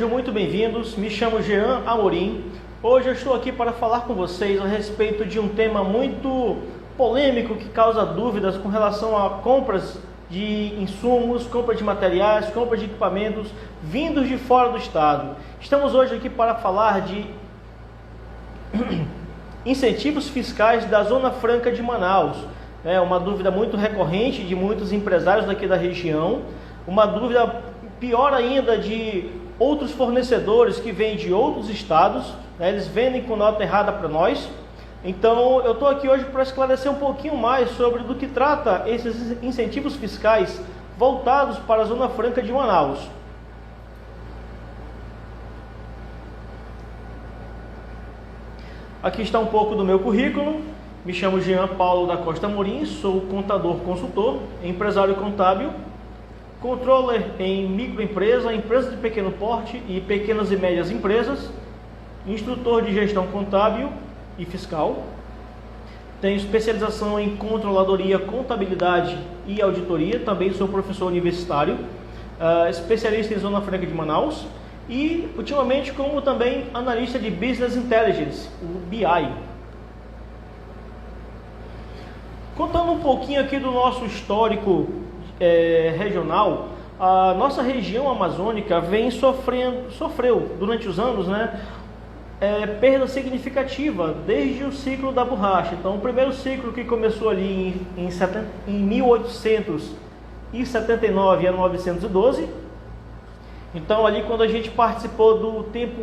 Sejam muito bem-vindos, me chamo Jean Amorim. Hoje eu estou aqui para falar com vocês a respeito de um tema muito polêmico que causa dúvidas com relação a compras de insumos, compra de materiais, compra de equipamentos vindos de fora do estado. Estamos hoje aqui para falar de incentivos fiscais da Zona Franca de Manaus. É uma dúvida muito recorrente de muitos empresários daqui da região, uma dúvida pior ainda de outros fornecedores que vêm de outros estados, né? Eles vendem com nota errada para nós. Então eu estou aqui hoje para esclarecer um pouquinho mais sobre do que trata esses incentivos fiscais voltados para a Zona Franca de Manaus. Aqui está um pouco do meu currículo. Me chamo Jean Paulo da Costa Amorim, sou contador consultor, empresário contábil, controller em microempresa, empresa de pequeno porte e pequenas e médias empresas, instrutor de gestão contábil e fiscal. Tenho especialização em controladoria, contabilidade e auditoria. Também sou professor universitário, especialista em Zona Franca de Manaus e ultimamente como também analista de Business Intelligence, o BI. Contando um pouquinho aqui do nosso histórico regional, a nossa região amazônica sofreu durante os anos, perda significativa desde o ciclo da borracha. Então, o primeiro ciclo que começou ali em 1879 a 1912. Então, ali quando a gente participou do tempo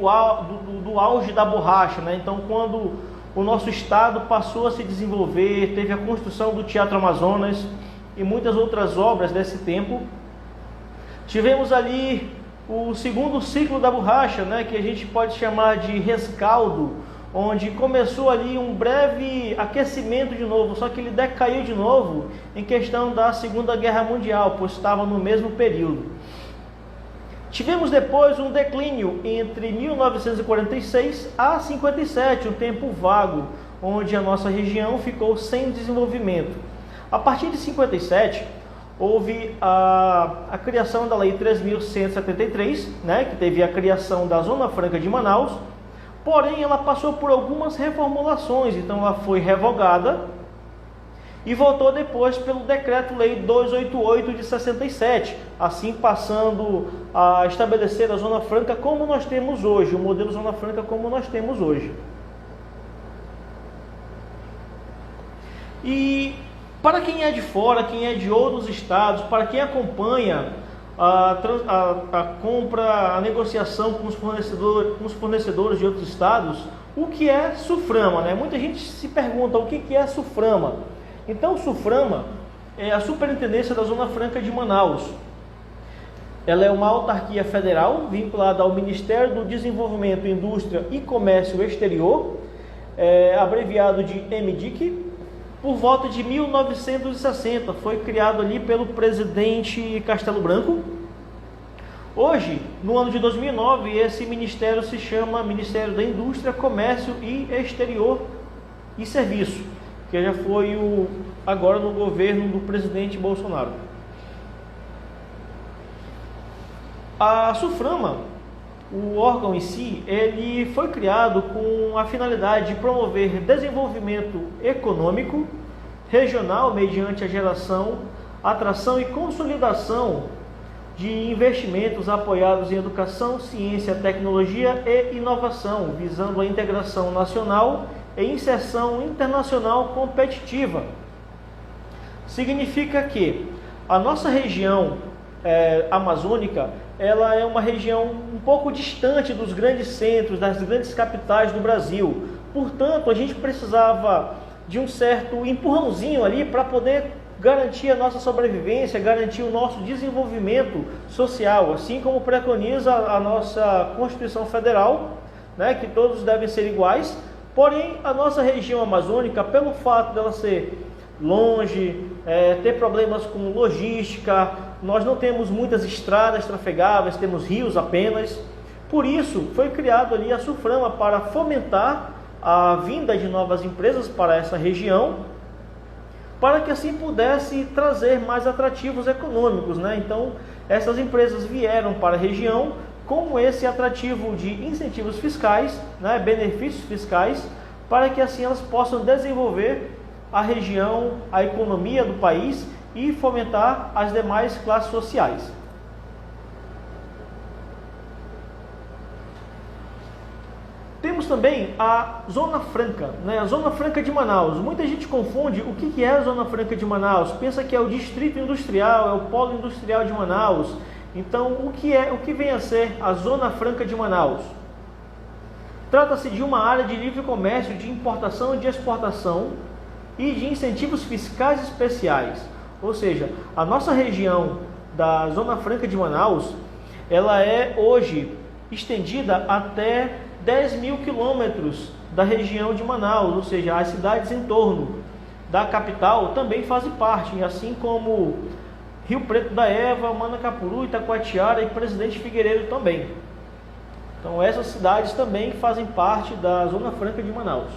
do auge da borracha, então quando o nosso estado passou a se desenvolver, teve a construção do Teatro Amazonas e muitas outras obras desse tempo. Tivemos ali o segundo ciclo da borracha, que a gente pode chamar de rescaldo, onde começou ali um breve aquecimento de novo, só que ele decaiu de novo em questão da Segunda Guerra Mundial, pois estava no mesmo período. Tivemos depois um declínio entre 1946 a 57, um tempo vago, onde a nossa região ficou sem desenvolvimento. A partir de 57, houve a criação da Lei 3.173, que teve a criação da Zona Franca de Manaus, porém ela passou por algumas reformulações, então ela foi revogada e voltou depois pelo Decreto-Lei 288 de 67, assim passando a estabelecer a Zona Franca como nós temos hoje, o modelo Zona Franca como nós temos hoje. E para quem é de fora, quem é de outros estados, para quem acompanha a compra, a negociação com os fornecedores de outros estados, o que é SUFRAMA? Muita gente se pergunta o que é SUFRAMA. Então, o SUFRAMA é a Superintendência da Zona Franca de Manaus. Ela é uma autarquia federal vinculada ao Ministério do Desenvolvimento, Indústria e Comércio Exterior, abreviado de MDIC. Por volta de 1960, foi criado ali pelo presidente Castelo Branco. Hoje, no ano de 2009, esse ministério se chama Ministério da Indústria, Comércio e Exterior e Serviço, que já foi agora no governo do presidente Bolsonaro. A SUFRAMA, o órgão em si, ele foi criado com a finalidade de promover desenvolvimento econômico regional mediante a geração, atração e consolidação de investimentos apoiados em educação, ciência, tecnologia e inovação, visando a integração nacional e inserção internacional competitiva. Significa que a nossa região amazônica, ela é uma região um pouco distante dos grandes centros, das grandes capitais do Brasil. Portanto, a gente precisava de um certo empurrãozinho ali para poder garantir a nossa sobrevivência, garantir o nosso desenvolvimento social, assim como preconiza a nossa Constituição Federal, que todos devem ser iguais. Porém, a nossa região amazônica, pelo fato dela ser longe, ter problemas com logística, nós não temos muitas estradas trafegáveis, temos rios apenas. Por isso, foi criado ali a SUFRAMA para fomentar a vinda de novas empresas para essa região, para que assim pudesse trazer mais atrativos econômicos, Então, essas empresas vieram para a região com esse atrativo de incentivos fiscais, né, benefícios fiscais, para que assim elas possam desenvolver a região, a economia do país e fomentar as demais classes sociais. Temos também a Zona Franca, né? A Zona Franca de Manaus. Muita gente confunde o que é a Zona Franca de Manaus, pensa que é o distrito industrial, é o polo industrial de Manaus. Então, o que vem a ser a Zona Franca de Manaus? Trata-se de uma área de livre comércio, de importação e de exportação e de incentivos fiscais especiais. Ou seja, a nossa região da Zona Franca de Manaus, ela é hoje estendida até 10.000 quilômetros da região de Manaus, ou seja, as cidades em torno da capital também fazem parte, assim como Rio Preto da Eva, Manacapuru, Itacoatiara e Presidente Figueiredo também. Então essas cidades também fazem parte da Zona Franca de Manaus.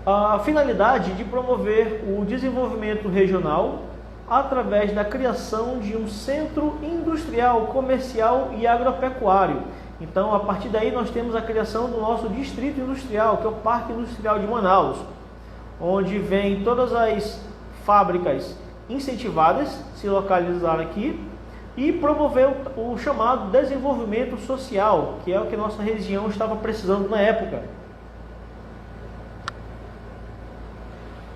A finalidade de promover o desenvolvimento regional através da criação de um centro industrial, comercial e agropecuário. Então, a partir daí, nós temos a criação do nosso distrito industrial, que é o Parque Industrial de Manaus, onde vem todas as fábricas incentivadas se localizar aqui e promover o chamado desenvolvimento social, que é o que nossa região estava precisando na época.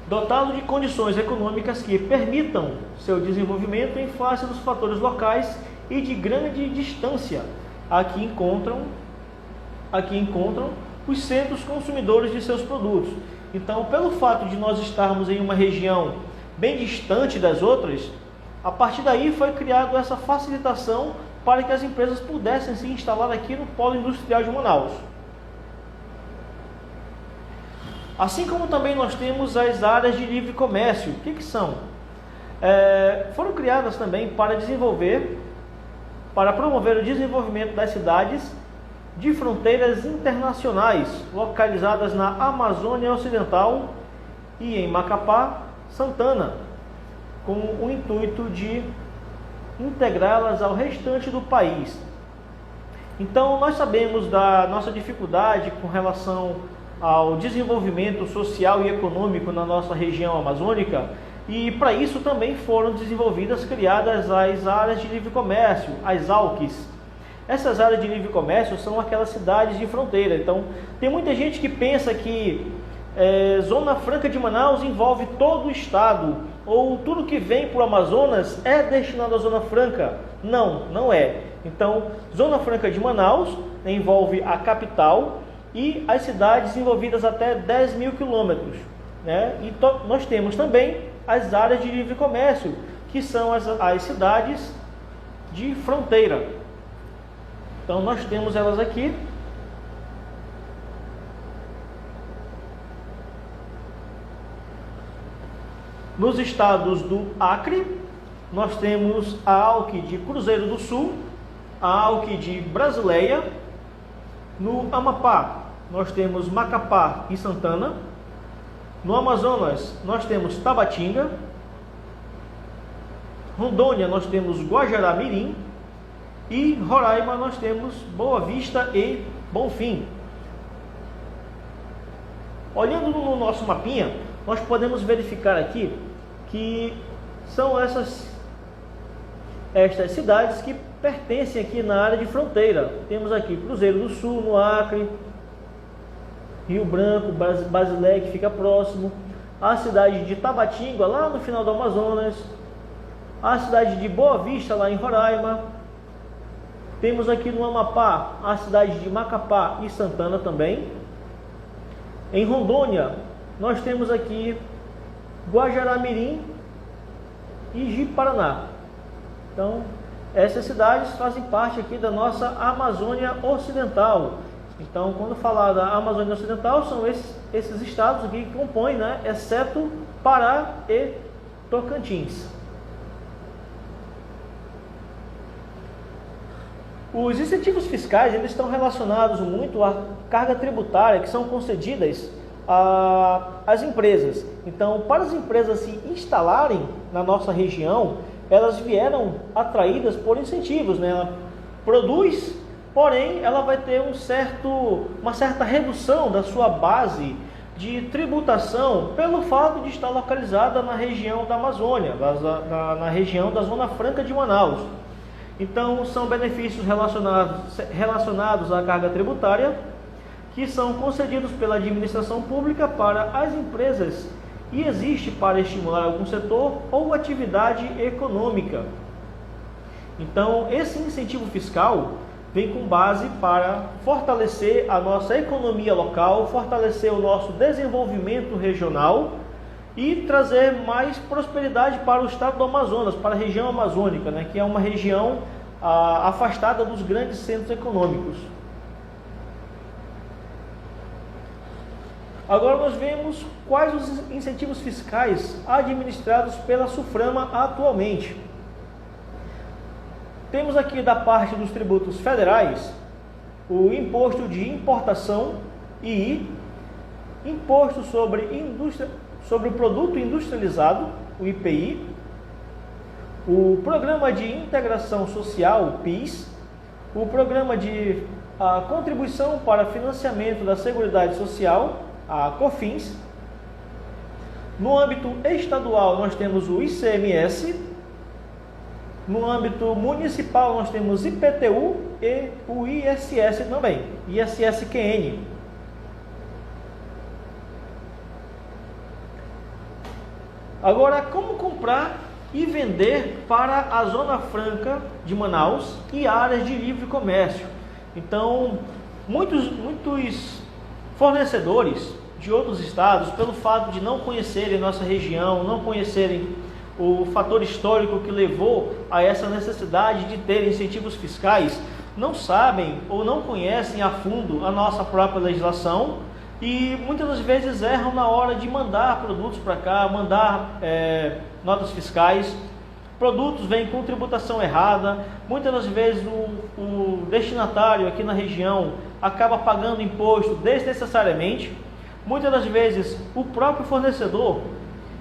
Dotado de condições econômicas que permitam seu desenvolvimento em face dos fatores locais e de grande distância. Aqui encontram os centros consumidores de seus produtos. Então, pelo fato de nós estarmos em uma região bem distante das outras, a partir daí foi criada essa facilitação para que as empresas pudessem se instalar aqui no Polo Industrial de Manaus. Assim como também nós temos as áreas de livre comércio. O que são? Foram criadas também para promover o desenvolvimento das cidades de fronteiras internacionais, localizadas na Amazônia Ocidental e em Macapá, Santana, com o intuito de integrá-las ao restante do país. Então, nós sabemos da nossa dificuldade com relação ao desenvolvimento social e econômico na nossa região amazônica, e para isso também foram criadas as áreas de livre comércio, as ALCs. Essas áreas de livre comércio são aquelas cidades de fronteira. Então, tem muita gente que pensa que Zona Franca de Manaus envolve todo o estado, ou tudo que vem para o Amazonas é destinado à Zona Franca. Não, não é. Então, Zona Franca de Manaus envolve a capital e as cidades envolvidas até 10.000 quilômetros, né? E nós temos também as áreas de livre comércio, que são as cidades de fronteira. Então nós temos elas aqui. Nos estados do Acre, nós temos a ALC de Cruzeiro do Sul, a ALC de Brasileia. No Amapá, nós temos Macapá e Santana. No Amazonas, nós temos Tabatinga. Rondônia, nós temos Guajará-Mirim. E Roraima, nós temos Boa Vista e Bonfim. Olhando no nosso mapinha, nós podemos verificar aqui que são estas cidades que pertencem aqui na área de fronteira. Temos aqui Cruzeiro do Sul, no Acre, Rio Branco, Basileia, que fica próximo, a cidade de Tabatinga, lá no final do Amazonas, a cidade de Boa Vista, lá em Roraima. Temos aqui no Amapá a cidade de Macapá e Santana também. Em Rondônia, nós temos aqui Guajará-Mirim e Ji-Paraná. Então, essas cidades fazem parte aqui da nossa Amazônia Ocidental. Então, quando falar da Amazônia Ocidental, são esses estados aqui que compõem, né? Exceto Pará e Tocantins. Os incentivos fiscais, eles estão relacionados muito à carga tributária que são concedidas às empresas. Então, para as empresas se instalarem na nossa região, elas vieram atraídas por incentivos, né? Ela produz, porém ela vai ter uma certa redução da sua base de tributação pelo fato de estar localizada na região da Amazônia, na região da Zona Franca de Manaus. Então, são benefícios relacionados à carga tributária que são concedidos pela administração pública para as empresas e existe para estimular algum setor ou atividade econômica. Então, esse incentivo fiscal vem com base para fortalecer a nossa economia local, fortalecer o nosso desenvolvimento regional e trazer mais prosperidade para o estado do Amazonas, para a região amazônica, né, que é uma região afastada dos grandes centros econômicos. Agora nós vemos quais os incentivos fiscais administrados pela SUFRAMA atualmente. Temos aqui da parte dos tributos federais o imposto de importação II, imposto sobre o produto industrializado, o IPI, o programa de integração social, o PIS, o programa de contribuição para financiamento da Seguridade Social, a COFINS. No âmbito estadual nós temos o ICMS, no âmbito municipal nós temos IPTU e o ISS também, ISSQN. Agora, como comprar e vender para a Zona Franca de Manaus e áreas de livre comércio? Então, muitos fornecedores de outros estados, pelo fato de não conhecerem nossa região, não conhecerem o fator histórico que levou a essa necessidade de ter incentivos fiscais, não sabem ou não conhecem a fundo a nossa própria legislação e muitas das vezes erram na hora de mandar produtos para cá, mandar notas fiscais. Produtos vêm com tributação errada, muitas das vezes o destinatário aqui na região acaba pagando imposto desnecessariamente. Muitas das vezes o próprio fornecedor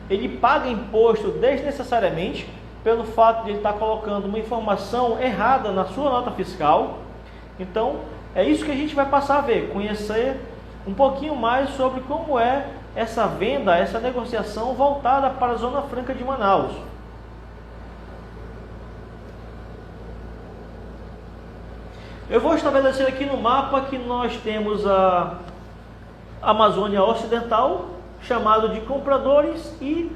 ele paga imposto desnecessariamente pelo fato de ele estar colocando uma informação errada na sua nota fiscal. Então é isso que a gente vai passar a ver, conhecer um pouquinho mais sobre como é essa venda, essa negociação voltada para a Zona Franca de Manaus. Eu vou estabelecer aqui no mapa que nós temos a Amazônia Ocidental, chamado de compradores, e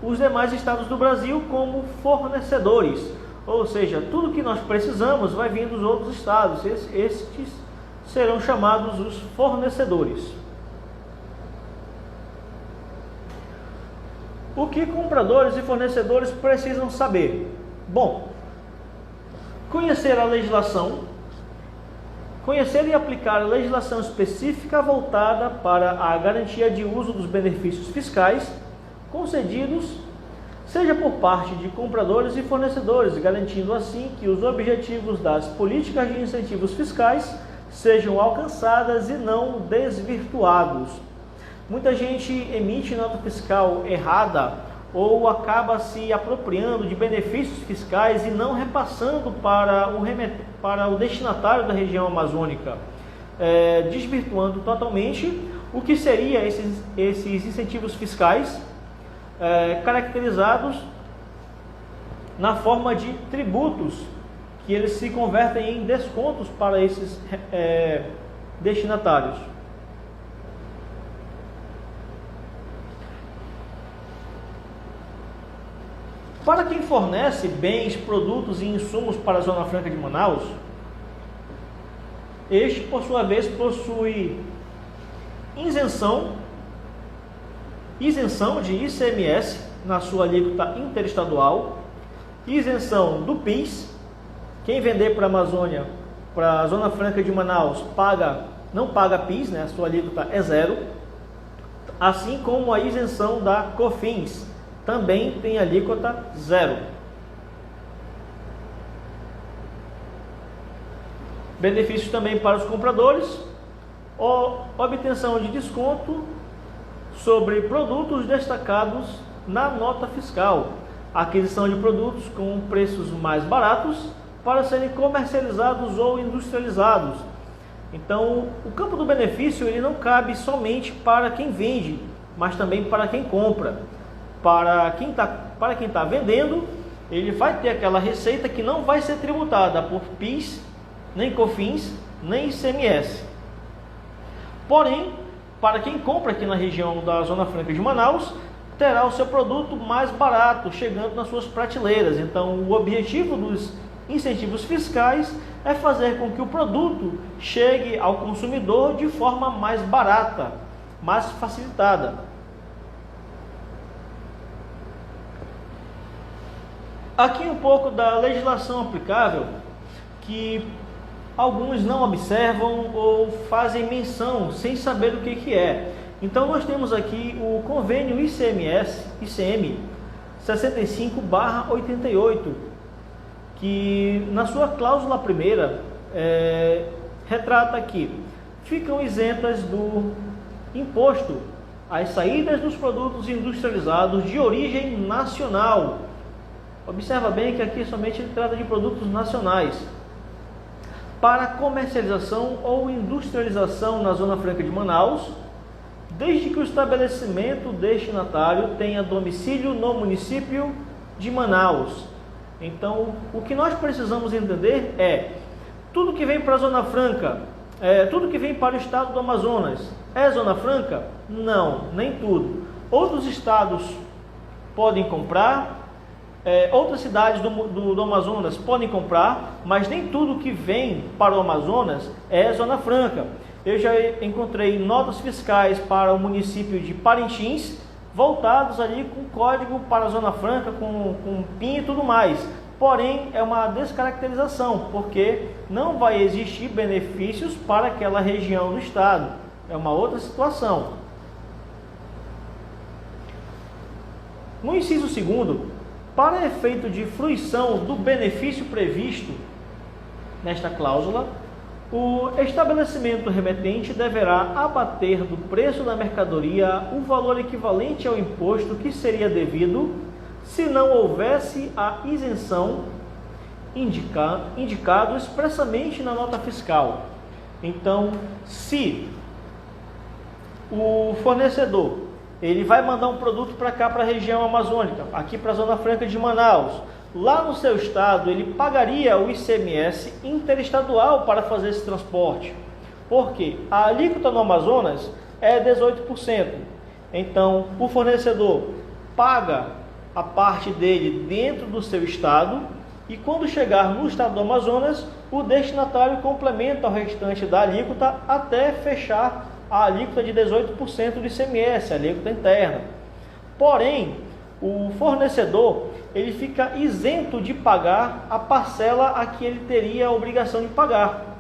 os demais estados do Brasil como fornecedores. Ou seja, tudo que nós precisamos vai vir dos outros estados. Estes serão chamados os fornecedores. O que compradores e fornecedores precisam saber? Bom, conhecer a legislação, conhecer e aplicar a legislação específica voltada para a garantia de uso dos benefícios fiscais concedidos, seja por parte de compradores e fornecedores, garantindo assim que os objetivos das políticas de incentivos fiscais sejam alcançadas e não desvirtuados. Muita gente emite nota fiscal errada ou acaba se apropriando de benefícios fiscais e não repassando para o destinatário da região amazônica, desvirtuando totalmente o que seria esses incentivos fiscais, caracterizados na forma de tributos, que eles se convertem em descontos para esses destinatários. Para quem fornece bens, produtos e insumos para a Zona Franca de Manaus, este, por sua vez, possui isenção de ICMS na sua alíquota interestadual, isenção do PIS. Quem vender para a Amazônia, para a Zona Franca de Manaus, não paga PIS, né? A sua alíquota é zero, assim como a isenção da COFINS, também tem alíquota zero. Benefícios também para os compradores: obtenção de desconto sobre produtos destacados na nota fiscal. aquisição de produtos com preços mais baratos para serem comercializados ou industrializados. Então, o campo do benefício ele não cabe somente para quem vende, mas também para quem compra. Para quem está vendendo, ele vai ter aquela receita que não vai ser tributada por PIS, nem COFINS, nem ICMS. Porém, para quem compra aqui na região da Zona Franca de Manaus, terá o seu produto mais barato, chegando nas suas prateleiras. Então, o objetivo dos incentivos fiscais é fazer com que o produto chegue ao consumidor de forma mais barata, mais facilitada. Aqui um pouco da legislação aplicável, que alguns não observam ou fazem menção sem saber o que é. Então nós temos aqui o convênio ICM 65/88, que na sua cláusula primeira retrata que ficam isentas do imposto as saídas dos produtos industrializados de origem nacional. Observa bem que aqui somente ele trata de produtos nacionais, para comercialização ou industrialização na Zona Franca de Manaus, desde que o estabelecimento destinatário tenha domicílio no município de Manaus. Então, o que nós precisamos entender é, tudo que vem para a Zona Franca, tudo que vem para o estado do Amazonas, é Zona Franca? Não, nem tudo. Outros estados podem comprar, outras cidades do Amazonas podem comprar, mas nem tudo que vem para o Amazonas é Zona Franca. Eu já encontrei notas fiscais para o município de Parintins, voltados ali com código para a Zona Franca, com PIN e tudo mais. Porém, é uma descaracterização, porque não vai existir benefícios para aquela região do estado. É uma outra situação. No inciso 2º, para efeito de fruição do benefício previsto nesta cláusula, o estabelecimento remetente deverá abater do preço da mercadoria o valor equivalente ao imposto que seria devido se não houvesse a isenção indicado expressamente na nota fiscal. Então, se o fornecedor ele vai mandar um produto para cá, para a região amazônica, aqui para a Zona Franca de Manaus, lá no seu estado ele pagaria o ICMS interestadual para fazer esse transporte, porque a alíquota no Amazonas é 18%. Então, o fornecedor paga a parte dele dentro do seu estado, e quando chegar no estado do Amazonas, o destinatário complementa o restante da alíquota até fechar a alíquota de 18% do ICMS, a alíquota interna. Porém, o fornecedor ele fica isento de pagar a parcela a que ele teria a obrigação de pagar,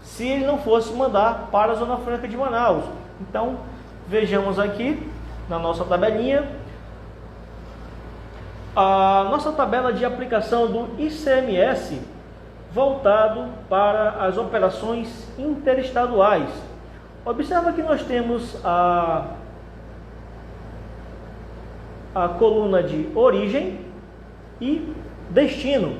se ele não fosse mandar para a Zona Franca de Manaus. Então, vejamos aqui na nossa tabelinha, a nossa tabela de aplicação do ICMS voltado para as operações interestaduais. Observa que nós temos a coluna de origem e destino.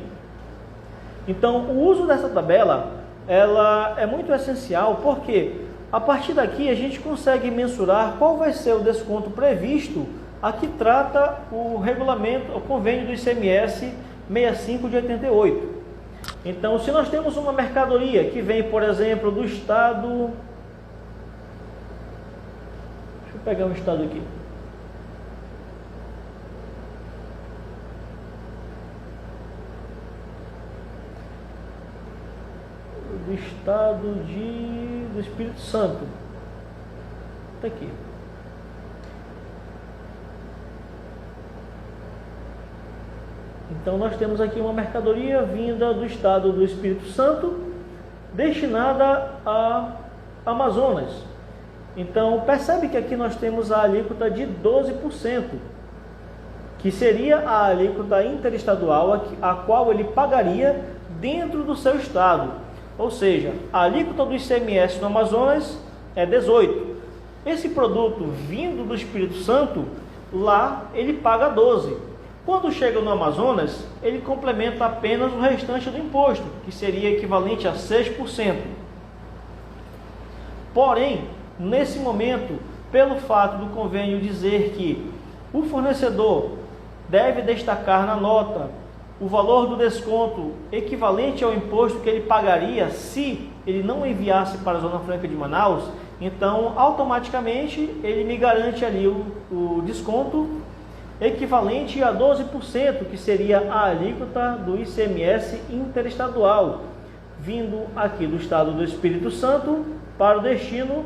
Então, o uso dessa tabela ela é muito essencial, porque a partir daqui a gente consegue mensurar qual vai ser o desconto previsto a que trata o regulamento, o convênio do ICMS 65 de 88. Então, se nós temos uma mercadoria que vem, por exemplo, do estado... Deixa eu pegar um estado aqui. Do estado do Espírito Santo. Está aqui. Então nós temos aqui uma mercadoria vinda do estado do Espírito Santo, destinada a Amazonas. Então percebe que aqui nós temos a alíquota de 12%, que seria a alíquota interestadual a qual ele pagaria dentro do seu estado. Ou seja, a alíquota do ICMS no Amazonas é 18%. Esse produto vindo do Espírito Santo, lá ele paga 12%. Quando chega no Amazonas, ele complementa apenas o restante do imposto, que seria equivalente a 6%. Porém, nesse momento, pelo fato do convênio dizer que o fornecedor deve destacar na nota o valor do desconto equivalente ao imposto que ele pagaria se ele não enviasse para a Zona Franca de Manaus, então automaticamente ele me garante ali o desconto equivalente a 12%, que seria a alíquota do ICMS interestadual, vindo aqui do estado do Espírito Santo para o destino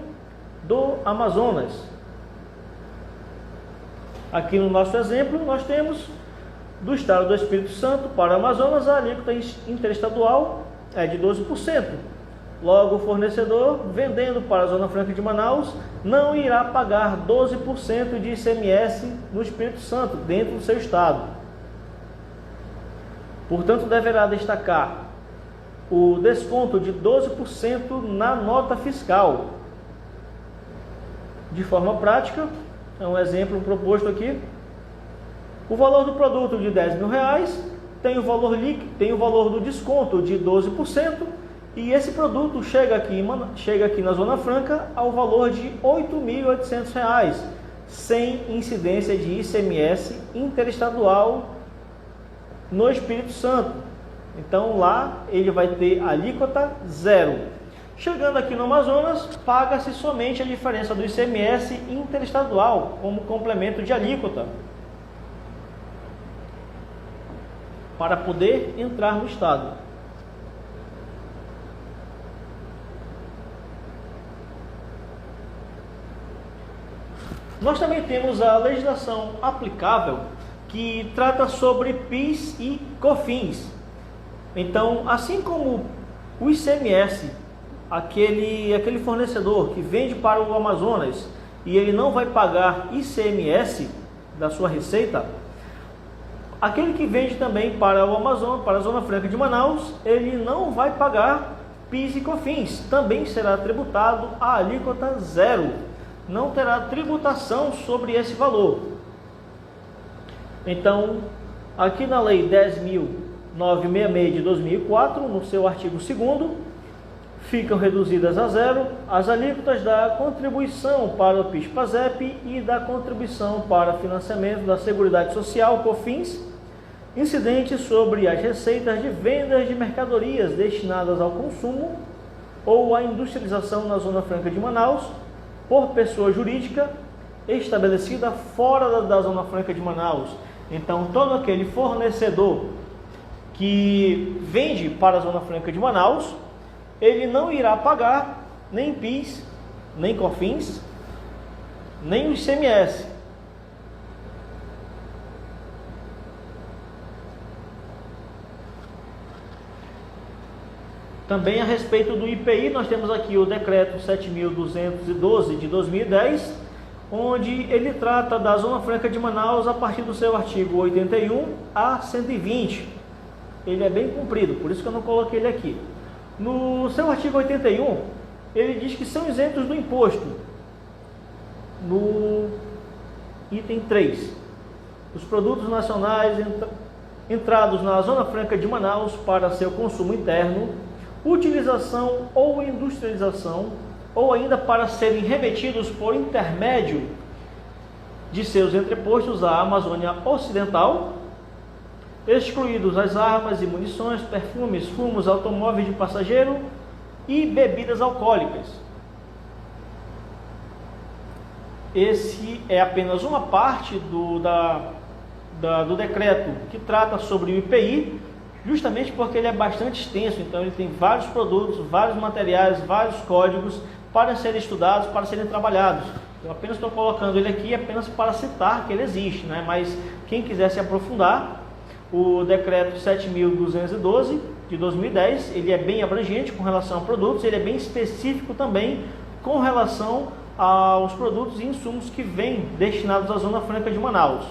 do Amazonas. Aqui no nosso exemplo, nós temos do estado do Espírito Santo para o Amazonas, a alíquota interestadual é de 12%. Logo, o fornecedor, vendendo para a Zona Franca de Manaus, não irá pagar 12% de ICMS no Espírito Santo, dentro do seu estado. Portanto, deverá destacar o desconto de 12% na nota fiscal. De forma prática, é um exemplo proposto aqui. O valor do produto de R$10.000 tem o valor líquido, tem o valor do desconto de 12%, e esse produto chega aqui na Zona Franca ao valor de R$8.800, sem incidência de ICMS interestadual no Espírito Santo. Então lá ele vai ter alíquota zero. Chegando aqui no Amazonas, paga-se somente a diferença do ICMS interestadual como complemento de alíquota, para poder entrar no estado. Nós também temos a legislação aplicável que trata sobre PIS e COFINS. Então, assim como o ICMS, aquele fornecedor que vende para o Amazonas e ele não vai pagar ICMS da sua receita, aquele que vende também para o Amazonas, para a Zona Franca de Manaus, ele não vai pagar PIS e COFINS, também será tributado a alíquota zero, não terá tributação sobre esse valor. Então, aqui na Lei 10.966 de 2004, no seu artigo 2º, ficam reduzidas a zero as alíquotas da contribuição para o PIS/PASEP e da contribuição para financiamento da Seguridade Social, COFINS, incidentes sobre as receitas de vendas de mercadorias destinadas ao consumo ou à industrialização na Zona Franca de Manaus, por pessoa jurídica estabelecida fora da Zona Franca de Manaus. Então, todo aquele fornecedor que vende para a Zona Franca de Manaus, ele não irá pagar nem PIS, nem COFINS, nem o ICMS. Também a respeito do IPI, nós temos aqui o decreto 7.212 de 2010, onde ele trata da Zona Franca de Manaus a partir do seu artigo 81 a 120. Ele é bem comprido, por isso que eu não coloquei ele aqui. No seu artigo 81, ele diz que são isentos do imposto. No item 3, os produtos nacionais entrados na Zona Franca de Manaus para seu consumo interno, utilização ou industrialização, ou ainda para serem remetidos por intermédio de seus entrepostos à Amazônia Ocidental, excluídos as armas e munições, perfumes, fumos, automóveis de passageiro e bebidas alcoólicas. Esse é apenas uma parte do decreto que trata sobre o IPI, justamente porque ele é bastante extenso, então ele tem vários produtos, vários materiais, vários códigos para serem estudados, para serem trabalhados. Eu apenas estou colocando ele aqui apenas para citar que ele existe, né? Mas quem quiser se aprofundar, o decreto 7.212 de 2010, ele é bem abrangente com relação a produtos, ele é bem específico também com relação aos produtos e insumos que vêm destinados à Zona Franca de Manaus.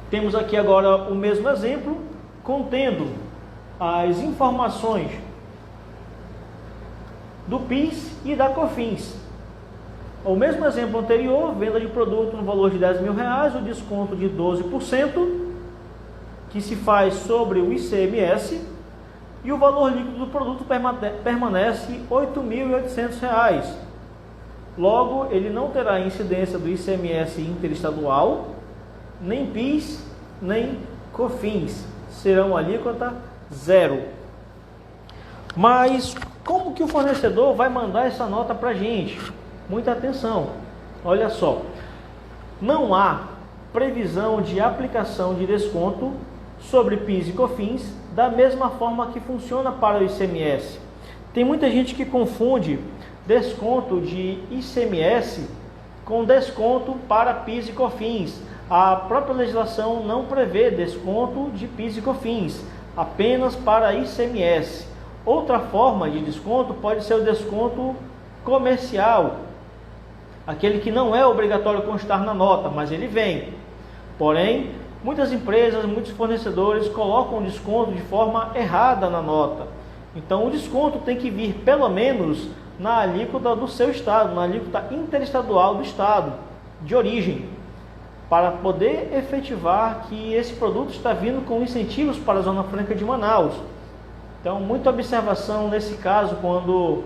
Temos aqui agora o mesmo exemplo, contendo as informações do PIS e da COFINS. O mesmo exemplo anterior, venda de produto no valor de R$10.000, o desconto de 12%, que se faz sobre o ICMS, e o valor líquido do produto permanece R$ 8.800. Logo, ele não terá incidência do ICMS interestadual, nem PIS, nem COFINS. Serão alíquota zero. Mas como que o fornecedor vai mandar essa nota para a gente? Muita atenção. Olha só. Não há previsão de aplicação de desconto sobre PIS e COFINS da mesma forma que funciona para o ICMS. Tem muita gente que confunde desconto de ICMS com desconto para PIS e COFINS. A própria legislação não prevê desconto de PIS e COFINS, apenas para ICMS. Outra forma de desconto pode ser o desconto comercial, aquele que não é obrigatório constar na nota, mas ele vem. Porém, muitas empresas, muitos fornecedores colocam o desconto de forma errada na nota. Então, o desconto tem que vir pelo menos na alíquota do seu estado, na alíquota interestadual do estado de origem, para poder efetivar que esse produto está vindo com incentivos para a Zona Franca de Manaus. Então, muita observação nesse caso, quando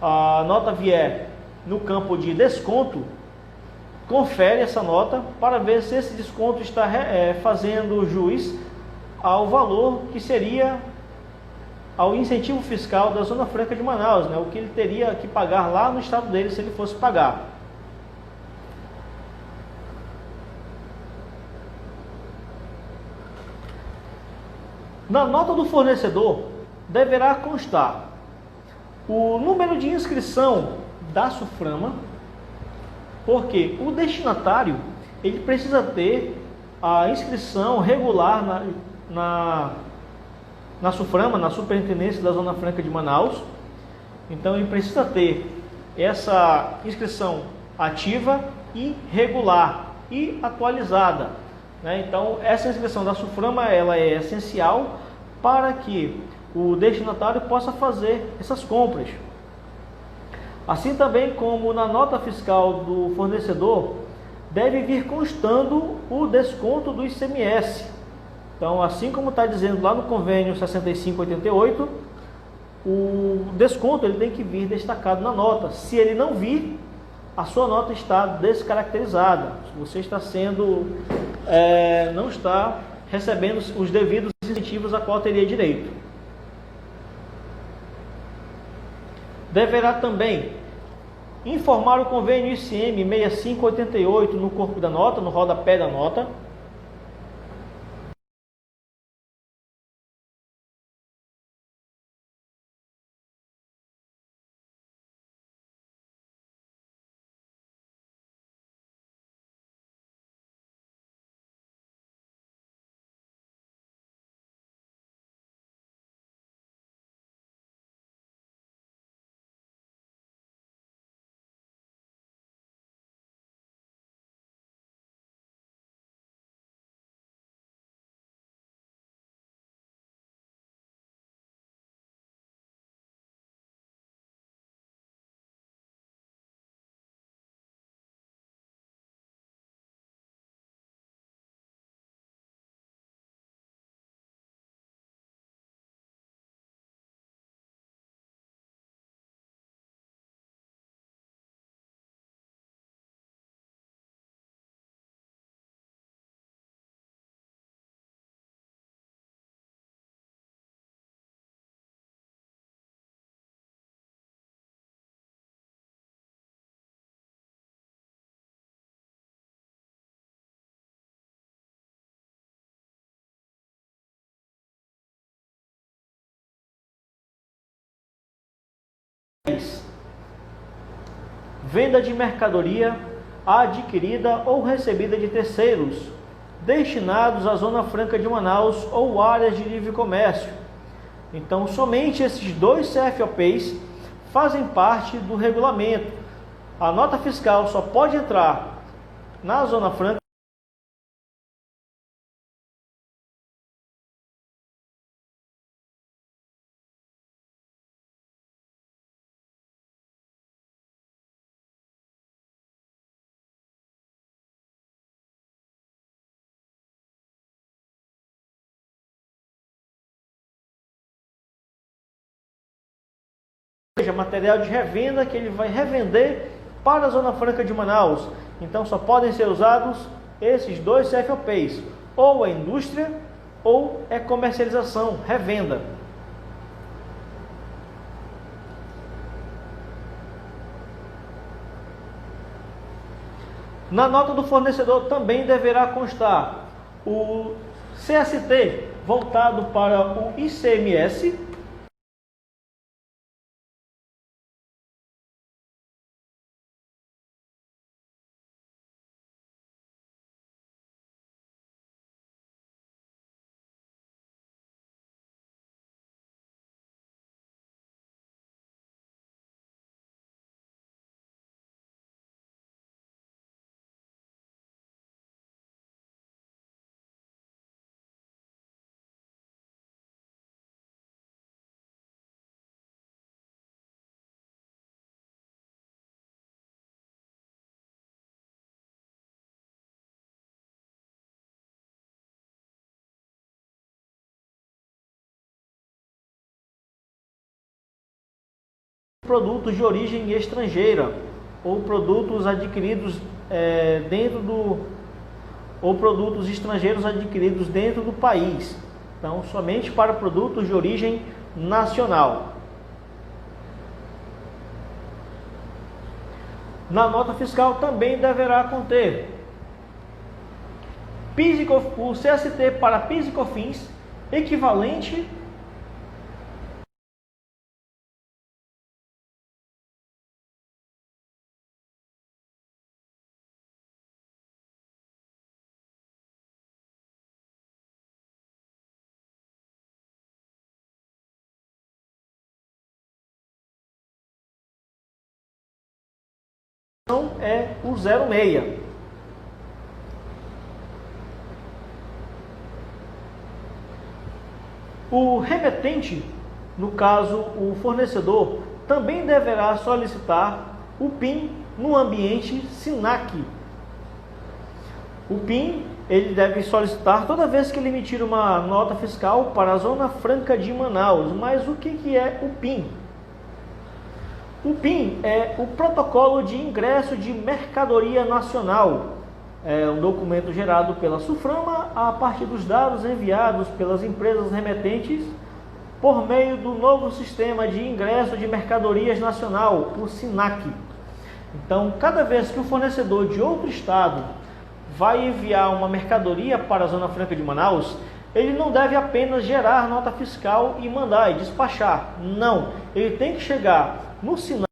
a nota vier no campo de desconto, confere essa nota para ver se esse desconto está fazendo jus ao valor que seria ao incentivo fiscal da Zona Franca de Manaus, né? O que ele teria que pagar lá no estado dele se ele fosse pagar. Na nota do fornecedor deverá constar o número de inscrição da SUFRAMA, porque o destinatário ele precisa ter a inscrição regular na SUFRAMA, na Superintendência da Zona Franca de Manaus. Então ele precisa ter essa inscrição ativa e regular e atualizada, né? Então essa inscrição da SUFRAMA ela é essencial para que o destinatário possa fazer essas compras. Assim também como na nota fiscal do fornecedor, deve vir constando o desconto do ICMS. Então, assim como está dizendo lá no convênio 6588, o desconto ele tem que vir destacado na nota. Se ele não vir, a sua nota está descaracterizada. Você está não está recebendo os devidos incentivos a qual teria direito. Deverá também informar o convênio ICM 6588 no corpo da nota, no rodapé da nota. Venda de mercadoria adquirida ou recebida de terceiros, destinados à Zona Franca de Manaus ou áreas de livre comércio. Então, somente esses dois CFOPs fazem parte do regulamento. A nota fiscal só pode entrar na Zona Franca seja, material de revenda que ele vai revender para a Zona Franca de Manaus. Então só podem ser usados esses dois CFOPs, ou é indústria ou é comercialização, revenda. Na nota do fornecedor também deverá constar o CST voltado para o ICMS, produtos de origem estrangeira ou produtos adquiridos ou produtos estrangeiros adquiridos dentro do país. Então, somente para produtos de origem nacional. Na nota fiscal também deverá conter o CST para PIS e COFINS equivalente é o 06. O remetente, no caso o fornecedor, também deverá solicitar o PIN no ambiente SINAC. O PIN ele deve solicitar toda vez que ele emitir uma nota fiscal para a Zona Franca de Manaus. Mas o que é o PIN? O PIN é o Protocolo de Ingresso de Mercadoria Nacional. É um documento gerado pela SUFRAMA a partir dos dados enviados pelas empresas remetentes por meio do novo Sistema de Ingresso de Mercadorias Nacional, o SINAC. Então, cada vez que o fornecedor de outro estado vai enviar uma mercadoria para a Zona Franca de Manaus, ele não deve apenas gerar nota fiscal e mandar e despachar. Não, ele tem que chegar no SINAC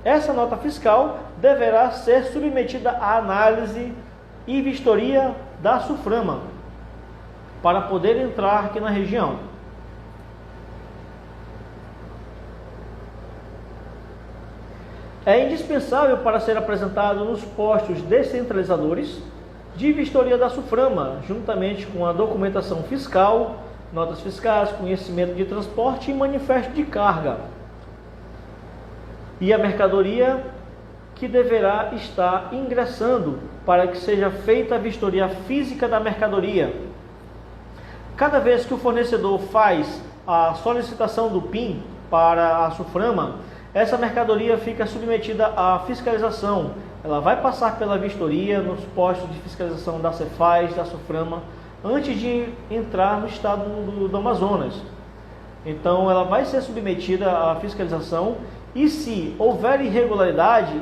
essa nota fiscal deverá ser submetida à análise e vistoria da SUFRAMA para poder entrar aqui na região. É indispensável para ser apresentado nos postos descentralizadores de vistoria da SUFRAMA, juntamente com a documentação fiscal, notas fiscais, conhecimento de transporte e manifesto de carga. E a mercadoria que deverá estar ingressando para que seja feita a vistoria física da mercadoria. Cada vez que o fornecedor faz a solicitação do PIN para a SUFRAMA, essa mercadoria fica submetida à fiscalização. Ela vai passar pela vistoria nos postos de fiscalização da Cefaz, da SUFRAMA, antes de entrar no estado do Amazonas. Então ela vai ser submetida à fiscalização e se houver irregularidade,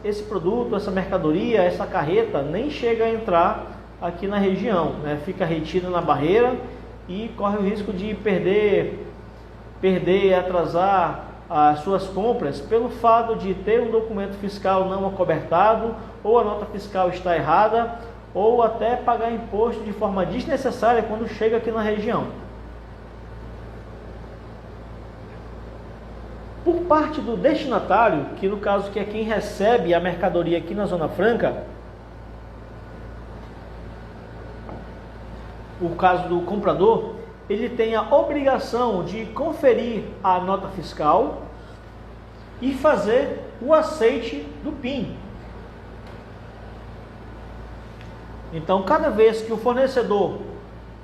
esse produto, essa mercadoria, essa carreta nem chega a entrar aqui na região, né? Fica retida na barreira e corre o risco de perder e atrasar as suas compras pelo fato de ter um documento fiscal não acobertado, ou a nota fiscal está errada, ou até pagar imposto de forma desnecessária quando chega aqui na região. Por parte do destinatário, que no caso que é quem recebe a mercadoria aqui na Zona Franca, o caso do comprador, ele tem a obrigação de conferir a nota fiscal, e fazer o aceite do PIN. Então, cada vez que o fornecedor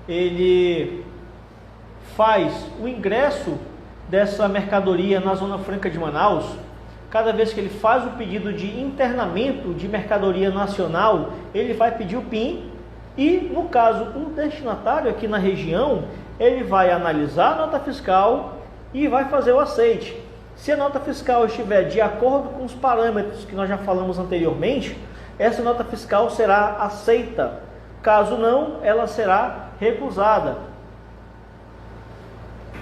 ele faz o ingresso dessa mercadoria na Zona Franca de Manaus, cada vez que ele faz o pedido de internamento de mercadoria nacional, ele vai pedir o PIN e, no caso, o destinatário aqui na região, ele vai analisar a nota fiscal e vai fazer o aceite. Se a nota fiscal estiver de acordo com os parâmetros que nós já falamos anteriormente, essa nota fiscal será aceita. Caso não, ela será recusada.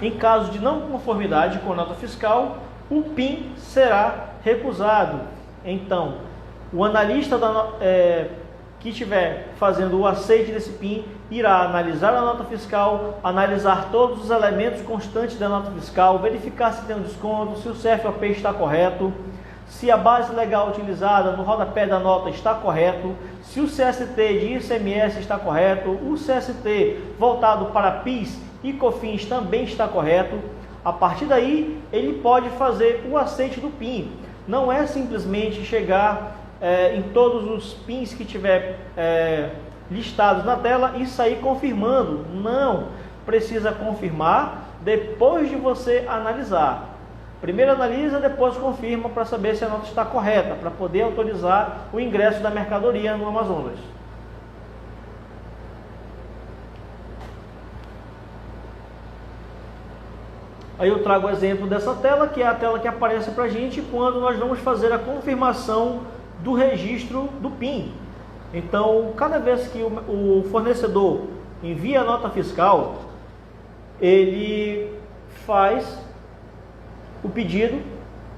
Em caso de não conformidade com a nota fiscal, o PIN será recusado. Então, o analista que estiver fazendo o aceite desse PIN irá analisar a nota fiscal, analisar todos os elementos constantes da nota fiscal, verificar se tem um desconto, se o CFOP está correto, se a base legal utilizada no rodapé da nota está correto, se o CST de ICMS está correto, o CST voltado para PIS e COFINS também está correto. A partir daí, ele pode fazer o aceite do PIN. Não é simplesmente chegar em todos os PINs que tiver listados na tela e sair confirmando. Não, precisa confirmar depois de você analisar. Primeiro analisa, depois confirma para saber se a nota está correta, para poder autorizar o ingresso da mercadoria no Amazonas. Aí eu trago o exemplo dessa tela, que é a tela que aparece para a gente quando nós vamos fazer a confirmação do registro do PIN. Então, cada vez que o fornecedor envia a nota fiscal, ele faz o pedido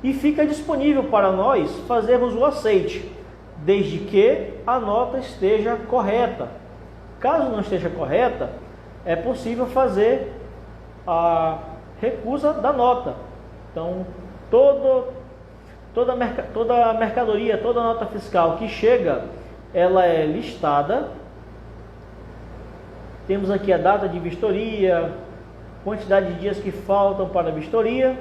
e fica disponível para nós fazermos o aceite, desde que a nota esteja correta. Caso não esteja correta, é possível fazer a recusa da nota. Então, toda mercadoria, toda nota fiscal que chega, ela é listada. Temos aqui a data de vistoria, quantidade de dias que faltam para a vistoria.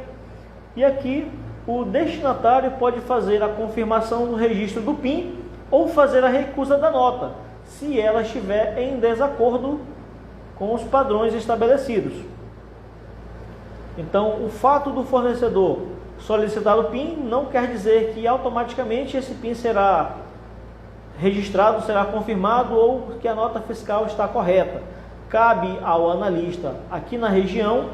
E aqui o destinatário pode fazer a confirmação do registro do PIN ou fazer a recusa da nota, se ela estiver em desacordo com os padrões estabelecidos. Então, o fato do fornecedor solicitar o PIN não quer dizer que automaticamente esse PIN será registrado, será confirmado ou que a nota fiscal está correta. Cabe ao analista aqui na região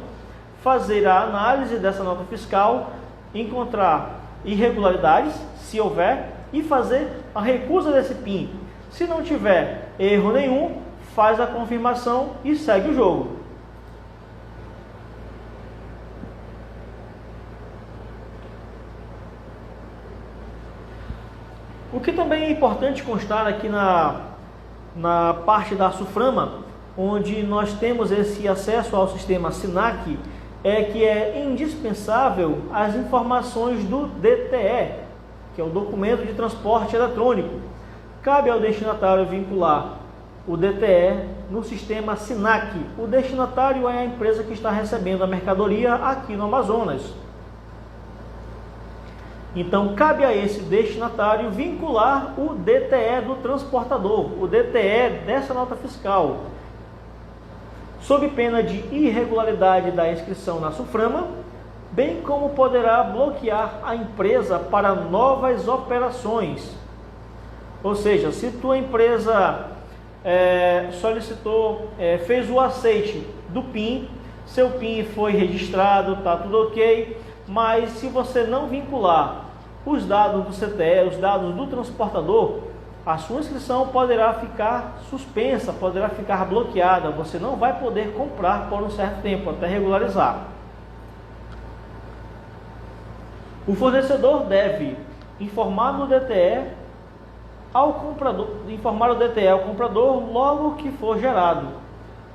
fazer a análise dessa nota fiscal, encontrar irregularidades, se houver, e fazer a recusa desse PIN. Se não tiver erro nenhum, faz a confirmação e segue o jogo. O que também é importante constar aqui na parte da SUFRAMA, onde nós temos esse acesso ao sistema SINAC, é que é indispensável as informações do DTE, que é o Documento de Transporte Eletrônico. Cabe ao destinatário vincular o DTE no sistema SINAC. O destinatário é a empresa que está recebendo a mercadoria aqui no Amazonas. Então, cabe a esse destinatário vincular o DTE do transportador, o DTE dessa nota fiscal. Sob pena de irregularidade da inscrição na SUFRAMA, bem como poderá bloquear a empresa para novas operações. Ou seja, se tua empresa fez o aceite do PIN, seu PIN foi registrado, está tudo ok, mas se você não vincular os dados do CTE, os dados do transportador, a sua inscrição poderá ficar suspensa, poderá ficar bloqueada. Você não vai poder comprar por um certo tempo, até regularizar. O fornecedor deve informar o DTE ao comprador logo que for gerado.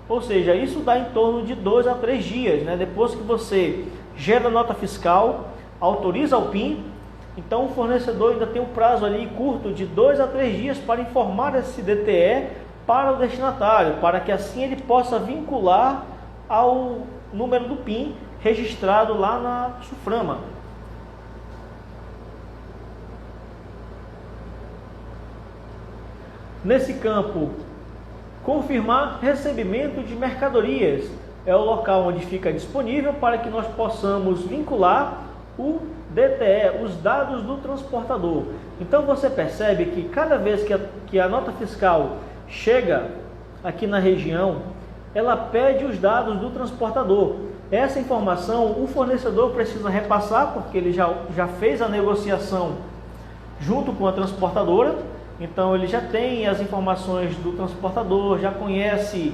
Ou seja, isso dá em torno de 2 a 3 dias, né? Depois que você gera a nota fiscal, autoriza o PIN, então o fornecedor ainda tem um prazo ali curto de 2 a 3 dias para informar esse DTE para o destinatário, para que assim ele possa vincular ao número do PIN registrado lá na SUFRAMA. Nesse campo, confirmar recebimento de mercadorias. É o local onde fica disponível para que nós possamos vincular o DTE, os dados do transportador. Então você percebe que cada vez que a nota fiscal chega aqui na região, ela pede os dados do transportador. Essa informação o fornecedor precisa repassar, porque ele já fez a negociação junto com a transportadora. Então ele já tem as informações do transportador, já conhece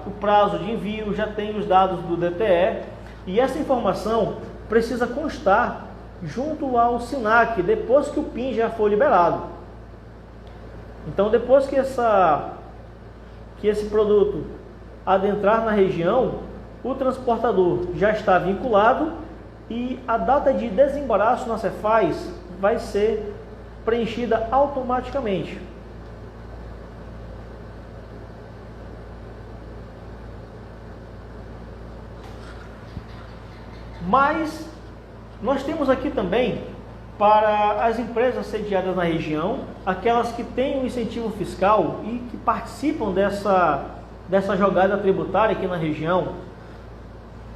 o prazo de envio, já tem os dados do DTE, e essa informação precisa constar junto ao SINAC, depois que o PIN já for liberado. Então depois que esse produto adentrar na região, o transportador já está vinculado e a data de desembaraço na Cefaz vai ser preenchida automaticamente. Mas nós temos aqui também, para as empresas sediadas na região, aquelas que têm um incentivo fiscal e que participam dessa jogada tributária aqui na região,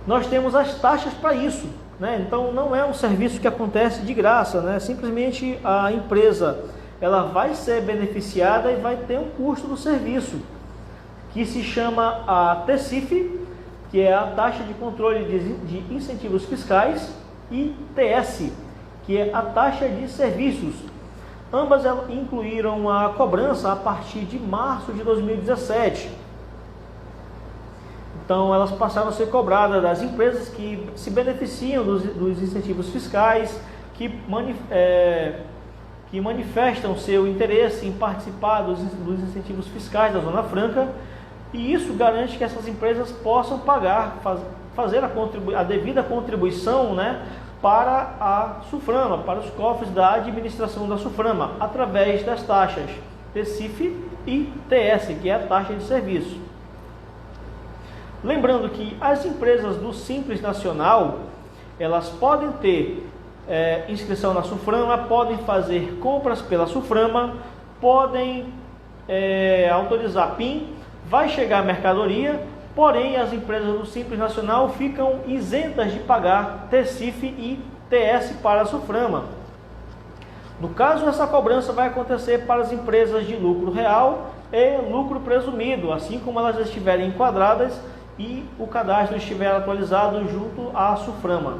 nós temos as taxas para isso, né? Então não é um serviço que acontece de graça, né? Simplesmente a empresa ela vai ser beneficiada e vai ter um custo do serviço, que se chama a TCIF, que é a taxa de controle de incentivos fiscais, e TS, que é a taxa de serviços. Ambas incluíram a cobrança a partir de março de 2017. Então elas passaram a ser cobradas das empresas que se beneficiam dos incentivos fiscais, que manifestam seu interesse em participar dos incentivos fiscais da Zona Franca, e isso garante que essas empresas possam pagar, fazer a devida contribuição, né, para a SUFRAMA, para os cofres da administração da SUFRAMA, através das taxas TCIF e TS, que é a taxa de serviço. Lembrando que as empresas do Simples Nacional, elas podem ter inscrição na SUFRAMA, podem fazer compras pela SUFRAMA, podem autorizar PIN, vai chegar a mercadoria, porém as empresas do Simples Nacional ficam isentas de pagar TCIF e TS para a SUFRAMA. No caso, essa cobrança vai acontecer para as empresas de lucro real e lucro presumido, assim como elas estiverem enquadradas e o cadastro estiver atualizado junto à SUFRAMA.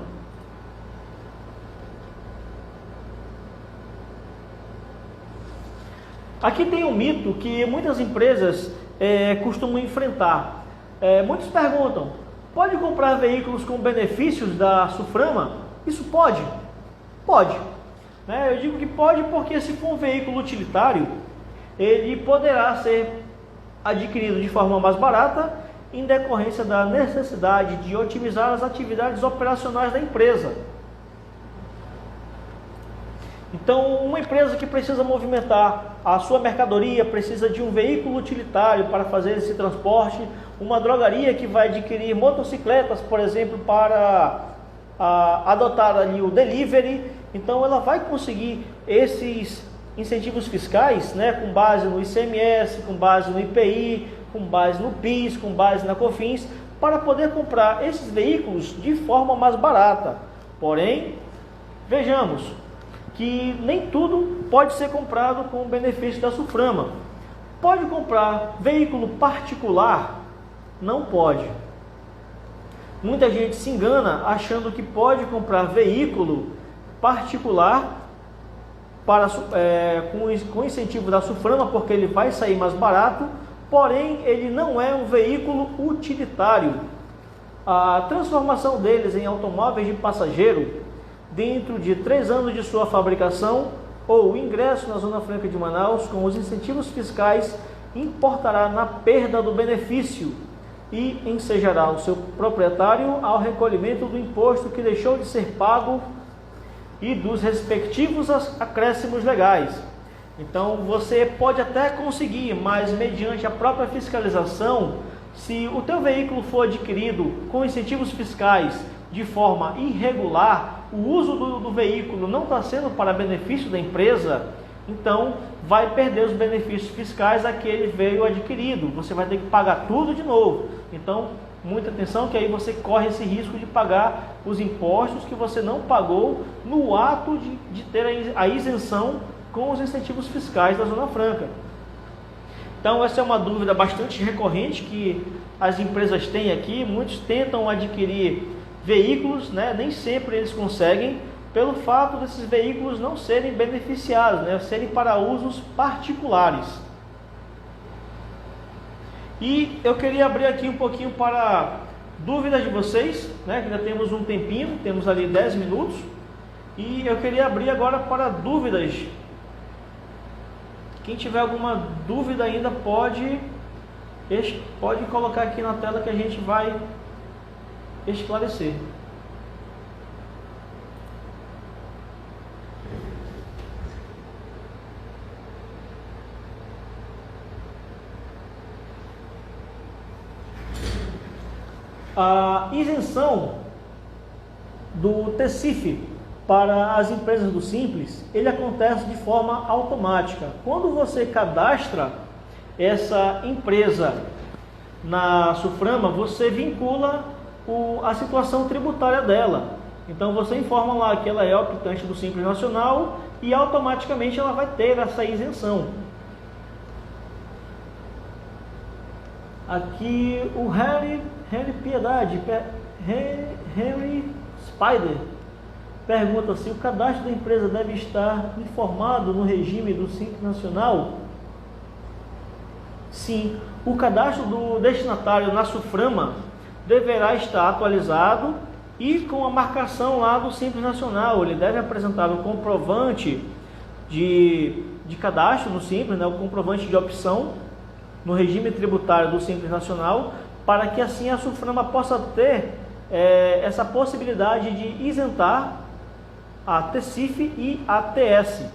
Aqui tem um mito que muitas empresas costumam enfrentar. Muitos perguntam: pode comprar veículos com benefícios da SUFRAMA? Isso pode? Pode. Eu digo que pode porque, se for um veículo utilitário, ele poderá ser adquirido de forma mais barata em decorrência da necessidade de otimizar as atividades operacionais da empresa. Então, uma empresa que precisa movimentar a sua mercadoria, precisa de um veículo utilitário para fazer esse transporte, uma drogaria que vai adquirir motocicletas, por exemplo, para adotar ali o delivery, então ela vai conseguir esses incentivos fiscais, né, com base no ICMS, com base no IPI, com base no PIS, com base na COFINS, para poder comprar esses veículos de forma mais barata. Porém, vejamos que nem tudo pode ser comprado com o benefício da SUFRAMA. Pode comprar veículo particular? Não pode. Muita gente se engana achando que pode comprar veículo particular com incentivo da SUFRAMA, porque ele vai sair mais barato, porém ele não é um veículo utilitário. A transformação deles em automóveis de passageiro, dentro de 3 anos de sua fabricação ou ingresso na Zona Franca de Manaus, com os incentivos fiscais, importará na perda do benefício e ensejará o seu proprietário ao recolhimento do imposto que deixou de ser pago e dos respectivos acréscimos legais. Então você pode até conseguir, mas mediante a própria fiscalização, se o teu veículo for adquirido com incentivos fiscais de forma irregular, o uso do veículo não está sendo para benefício da empresa, então vai perder os benefícios fiscais a que ele veio adquirido. Você vai ter que pagar tudo de novo. Então, muita atenção, que aí você corre esse risco de pagar os impostos que você não pagou no ato de ter a isenção com os incentivos fiscais da Zona Franca. Então, essa é uma dúvida bastante recorrente que as empresas têm aqui. Muitos tentam adquirir veículos, né? Nem sempre eles conseguem, pelo fato desses veículos não serem beneficiados, né? Serem para usos particulares. E eu queria abrir aqui um pouquinho para dúvidas de vocês, né? Que ainda temos um tempinho, temos ali 10 minutos. E eu queria abrir agora para dúvidas. Quem tiver alguma dúvida ainda pode colocar aqui na tela que a gente vai esclarecer. A isenção do TECIF para as empresas do Simples, ele acontece de forma automática. Quando você cadastra essa empresa na SUFRAMA, você vincula a situação tributária dela. Então você informa lá que ela é optante do Simples Nacional e automaticamente ela vai ter essa isenção. Aqui o Harry Piedade, Henry Spider, pergunta se o cadastro da empresa deve estar informado no regime do Simples Nacional. Sim, o cadastro do destinatário na SUFRAMA deverá estar atualizado e com a marcação lá do Simples Nacional. Ele deve apresentar um comprovante de cadastro no Simples, né, o comprovante de opção no regime tributário do Simples Nacional, para que assim a SUFRAMA possa ter essa possibilidade de isentar a TECIF e a TS.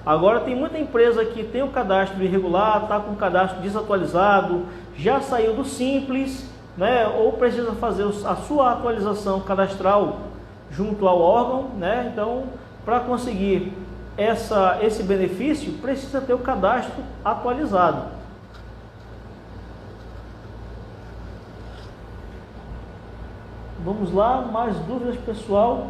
Agora tem muita empresa que tem o cadastro irregular, está com o cadastro desatualizado, já saiu do Simples, né, ou precisa fazer a sua atualização cadastral junto ao órgão, né? Então, para conseguir esse benefício, precisa ter o cadastro atualizado. Vamos lá, mais dúvidas, pessoal?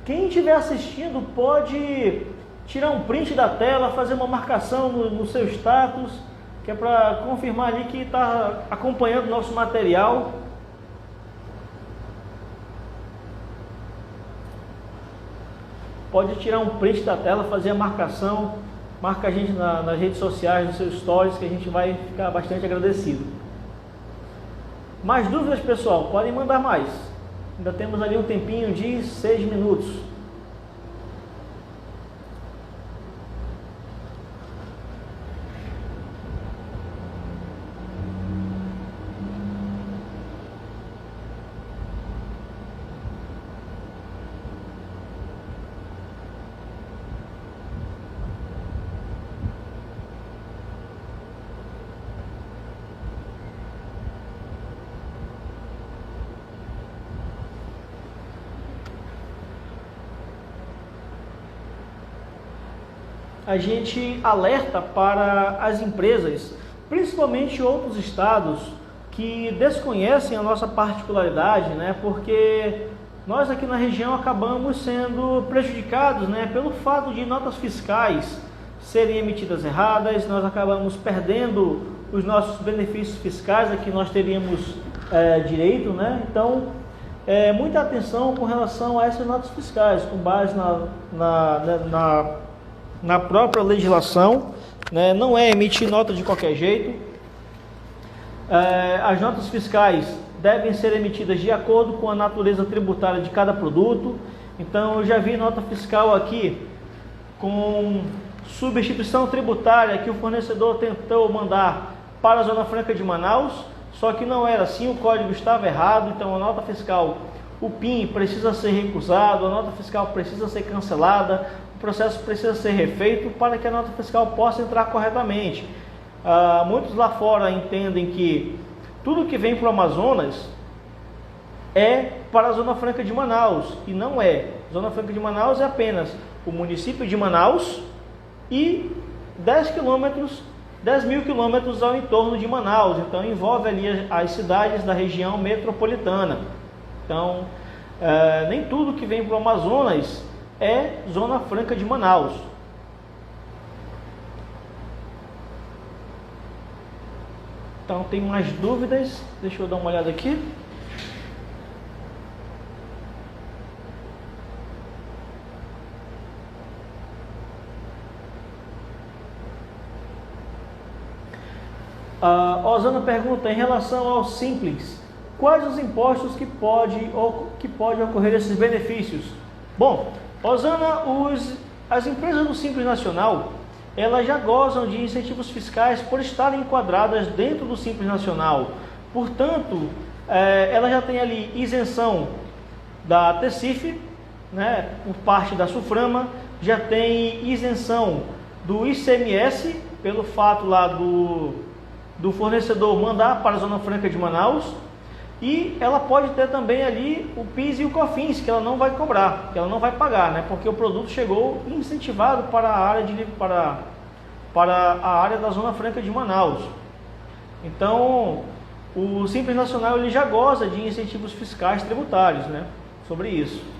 Quem estiver assistindo pode tirar um print da tela, fazer uma marcação no seu status, que é para confirmar ali que está acompanhando o nosso material. Pode tirar um print da tela, fazer a marcação, marca a gente nas redes sociais, nos seus stories, que a gente vai ficar bastante agradecido. Mais dúvidas, pessoal? Podem mandar mais. Ainda temos ali um tempinho de 6 minutos. A gente alerta para as empresas, principalmente outros estados, que desconhecem a nossa particularidade, né? Porque nós aqui na região acabamos sendo prejudicados, né? Pelo fato de notas fiscais serem emitidas erradas, nós acabamos perdendo os nossos benefícios fiscais a que nós teríamos direito, né? Então, muita atenção com relação a essas notas fiscais, com base na própria legislação, né? Não é emitir nota de qualquer jeito. As notas fiscais devem ser emitidas de acordo com a natureza tributária de cada produto. Então eu já vi nota fiscal aqui com substituição tributária que o fornecedor tentou mandar para a Zona Franca de Manaus, só que não era assim, o código estava errado. Então a nota fiscal, o PIN precisa ser recusado, a nota fiscal precisa ser cancelada, o processo precisa ser refeito para que a nota fiscal possa entrar corretamente. Muitos lá fora entendem que tudo que vem para o Amazonas é para a Zona Franca de Manaus, e não é. Zona Franca de Manaus é apenas o município de Manaus e 10 mil quilômetros ao entorno de Manaus. Então envolve ali as cidades da região metropolitana. Então nem tudo que vem para o Amazonas é Zona Franca de Manaus. Então tem mais dúvidas? Deixa eu dar uma olhada aqui. A Osana pergunta em relação ao Simples: quais os impostos que pode ocorrer esses benefícios? Bom, Osana, as empresas do Simples Nacional, elas já gozam de incentivos fiscais por estarem enquadradas dentro do Simples Nacional. Portanto, ela já tem ali isenção da TECIF, né, por parte da SUFRAMA, já tem isenção do ICMS, pelo fato lá do fornecedor mandar para a Zona Franca de Manaus, e ela pode ter também ali o PIS e o COFINS, que ela não vai cobrar, que ela não vai pagar, né? Porque o produto chegou incentivado para a área da Zona Franca de Manaus. Então, o Simples Nacional ele já goza de incentivos fiscais tributários, né? Sobre isso.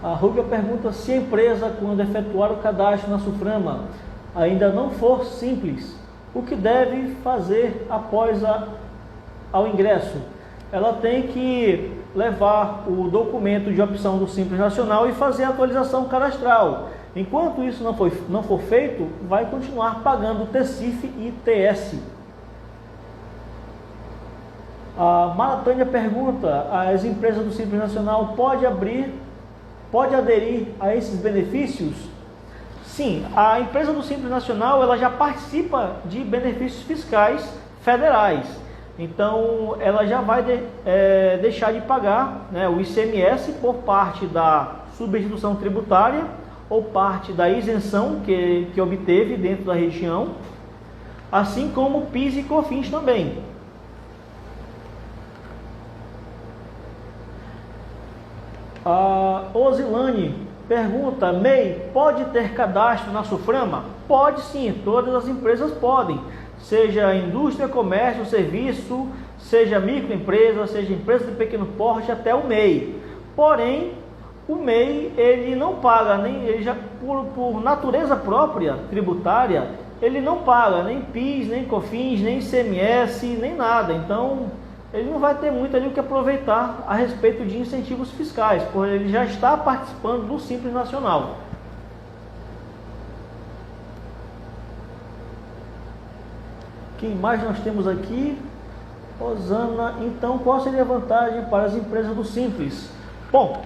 A Rúbia pergunta se a empresa, quando efetuar o cadastro na SUFRAMA, ainda não for simples, o que deve fazer após ao ingresso? Ela tem que levar o documento de opção do Simples Nacional e fazer a atualização cadastral. Enquanto isso não for feito, vai continuar pagando TECIF e TS. A Maratânia pergunta: as empresas do Simples Nacional pode aderir a esses benefícios? Sim, a empresa do Simples Nacional ela já participa de benefícios fiscais federais. Então, ela já vai deixar de pagar, né, o ICMS por parte da substituição tributária ou parte da isenção que obteve dentro da região, assim como o PIS e COFINS também. A Osilane pergunta: MEI pode ter cadastro na SUFRAMA? Pode sim, todas as empresas podem, seja indústria, comércio, serviço, seja microempresa, seja empresa de pequeno porte, até o MEI. Porém, o MEI ele não paga, por natureza própria tributária, ele não paga nem PIS, nem COFINS, nem ICMS, nem nada. Então, ele não vai ter muito ali o que aproveitar a respeito de incentivos fiscais, porque ele já está participando do Simples Nacional. Quem mais nós temos aqui? Osana, então qual seria a vantagem para as empresas do Simples? Bom,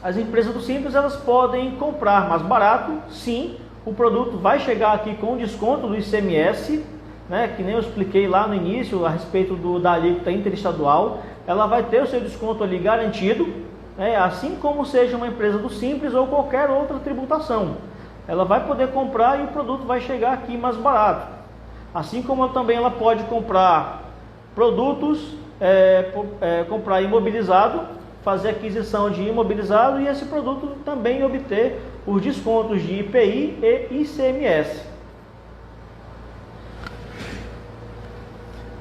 as empresas do Simples elas podem comprar mais barato, sim, o produto vai chegar aqui com desconto do ICMS, né, que nem eu expliquei lá no início a respeito da alíquota interestadual, ela vai ter o seu desconto ali garantido, né, assim como seja uma empresa do Simples ou qualquer outra tributação. Ela vai poder comprar e o produto vai chegar aqui mais barato. Assim como também ela pode comprar produtos, comprar imobilizado, fazer aquisição de imobilizado e esse produto também obter os descontos de IPI e ICMS.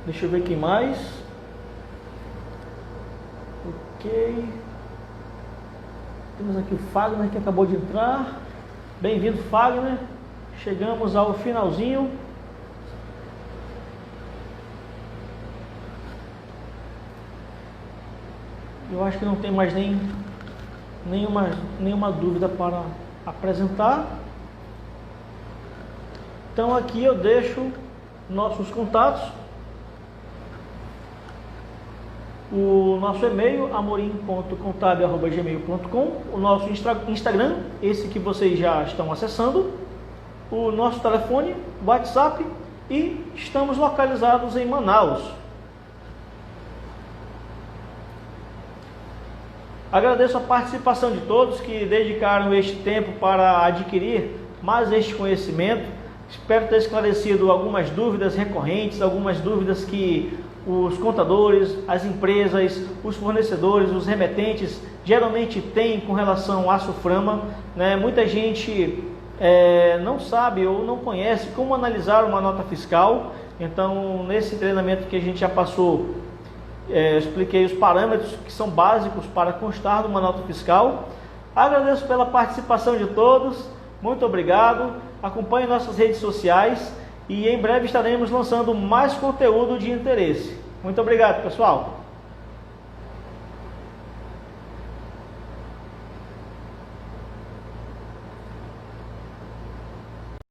Deixa eu ver quem mais. Ok. Temos aqui o Fagner que acabou de entrar. Bem-vindo, Fagner. Chegamos ao finalzinho. Eu acho que não tem mais nenhuma dúvida para apresentar. Então aqui eu deixo nossos contatos. O nosso e-mail, amorim.contábil@gmail.com, o nosso Instagram, esse que vocês já estão acessando, o nosso telefone, WhatsApp, e estamos localizados em Manaus. Agradeço a participação de todos que dedicaram este tempo para adquirir mais este conhecimento. Espero ter esclarecido algumas dúvidas recorrentes, algumas dúvidas que os contadores, as empresas, os fornecedores, os remetentes geralmente têm com relação à SUFRAMA, né? Muita gente não sabe ou não conhece como analisar uma nota fiscal. Então, nesse treinamento que a gente já passou, eu expliquei os parâmetros que são básicos para constar de uma nota fiscal. Agradeço pela participação de todos, muito obrigado. Acompanhe nossas redes sociais e em breve estaremos lançando mais conteúdo de interesse. Muito obrigado, pessoal.